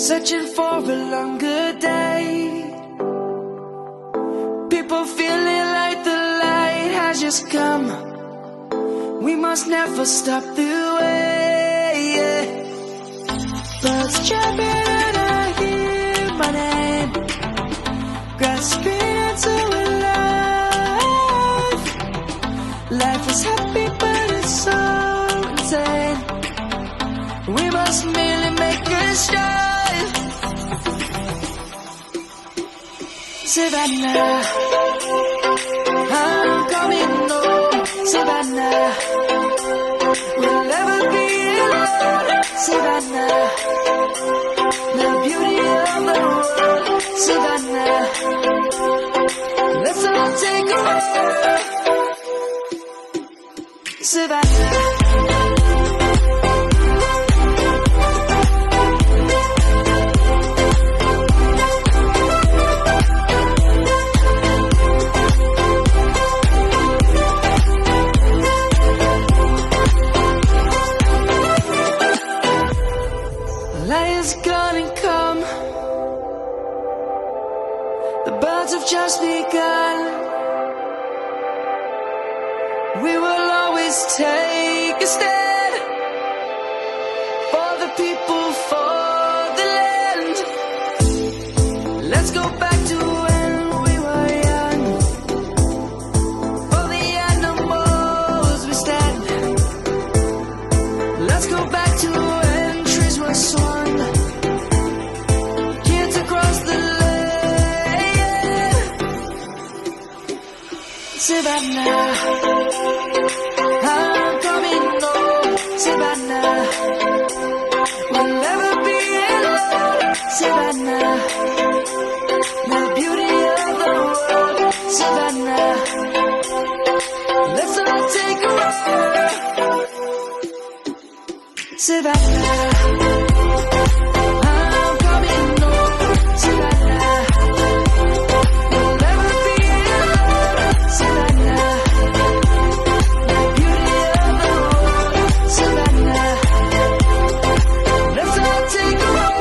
searching for a longer day. People feeling like the light has just come. We must never stop the way, yeah. Birds chirping and I hear my name, grasping into a life. Life is happy but it's so insane. We must merely make a start. Savannah, I'm coming home. Savannah, we'll never be alone. Savannah, the beauty of the world. Savannah, let's all take a walk. Savannah. Lion's gonna come. The birds have just begun. We will always take a stand for the people, for the land. Let's go back to when we were young. For the animals we stand. Let's go back to when trees were swung. Kids across the lane. Savannah, I'm coming home. Savannah, we'll never be alone. Savannah, the beauty of the world. Savannah, let's all take a walk. Savannah, I'm coming home. Savannah, we'll never be alone. Savannah, the beauty of the world. Savannah, let's all take a walk.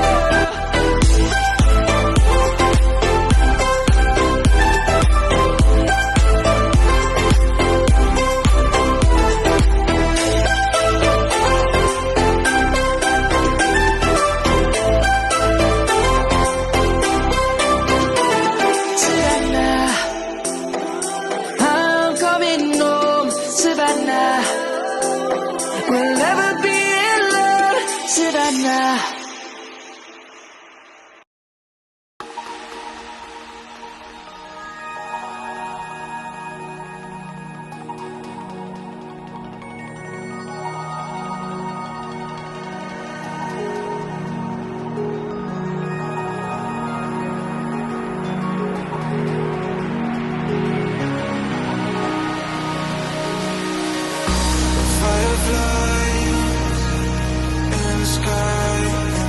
Savannah, I'm coming home. Savannah, we'll never be alone. Savannah. Fireflies in the sky.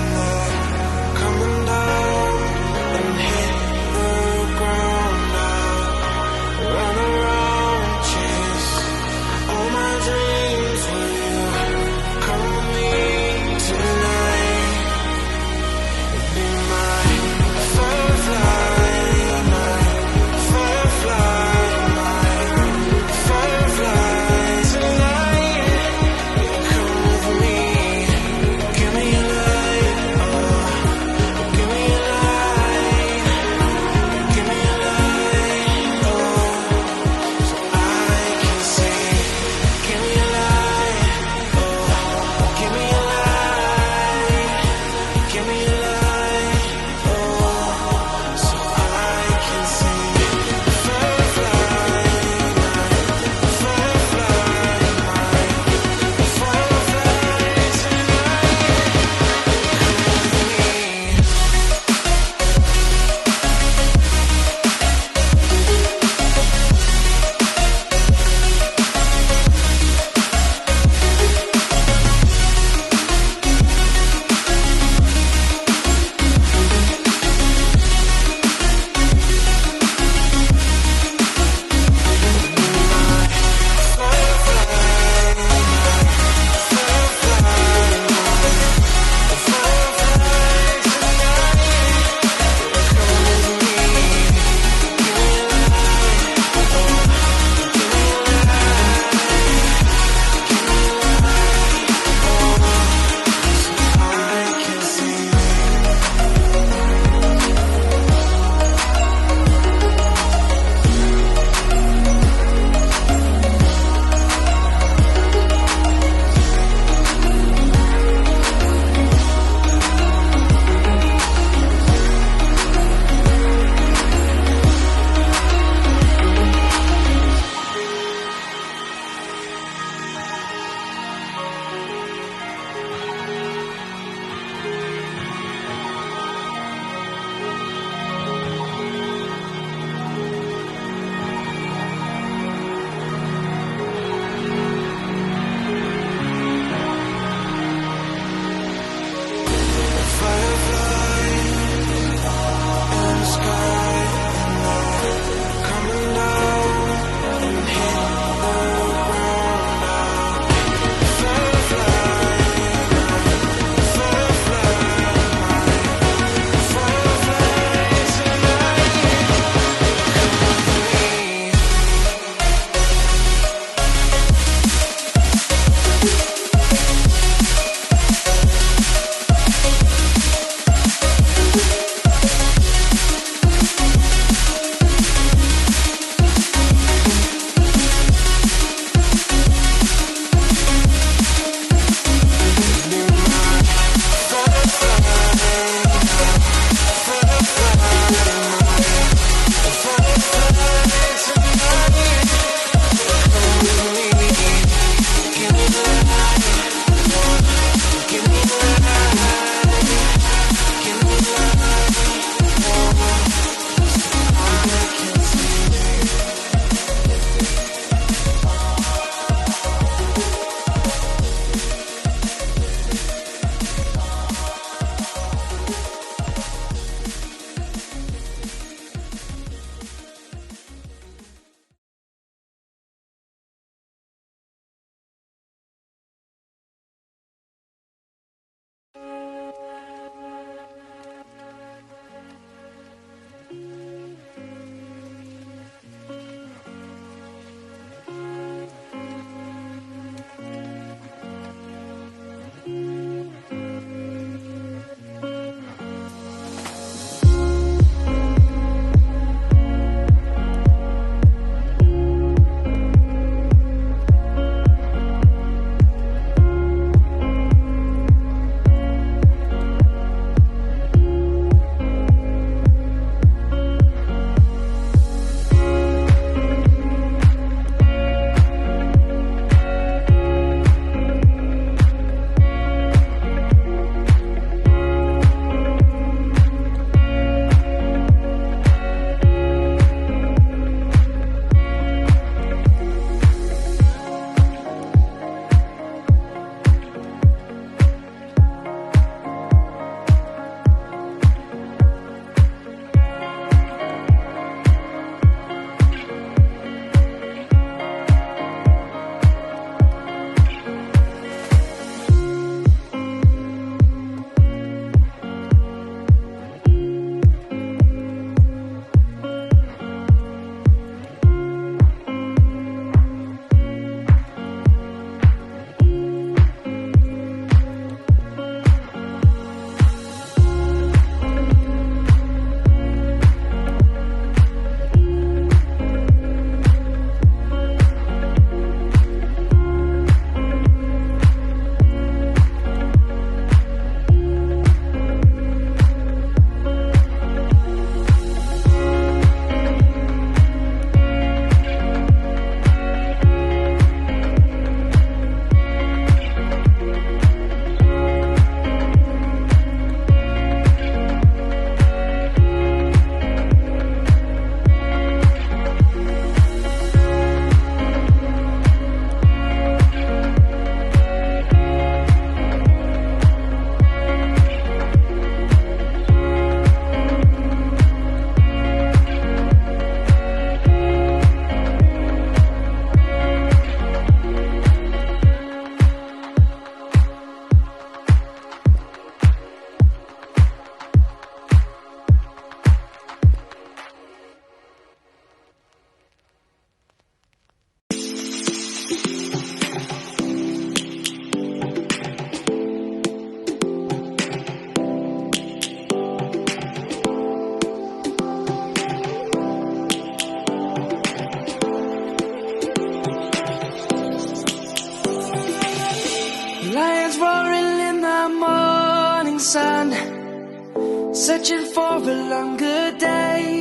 searching for a longer day.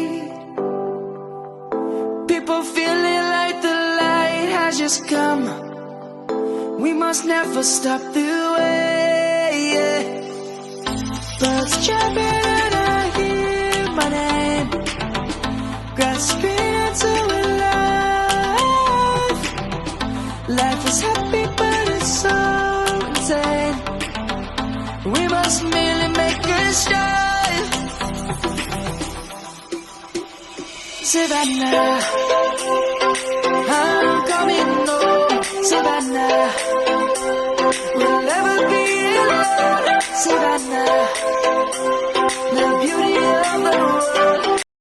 People feeling like the light has just come. We must never stop the way. Birds chirping and I hear my name, grasping into a life. Life is happy but it's so insane. We must merely make a start. Savannah.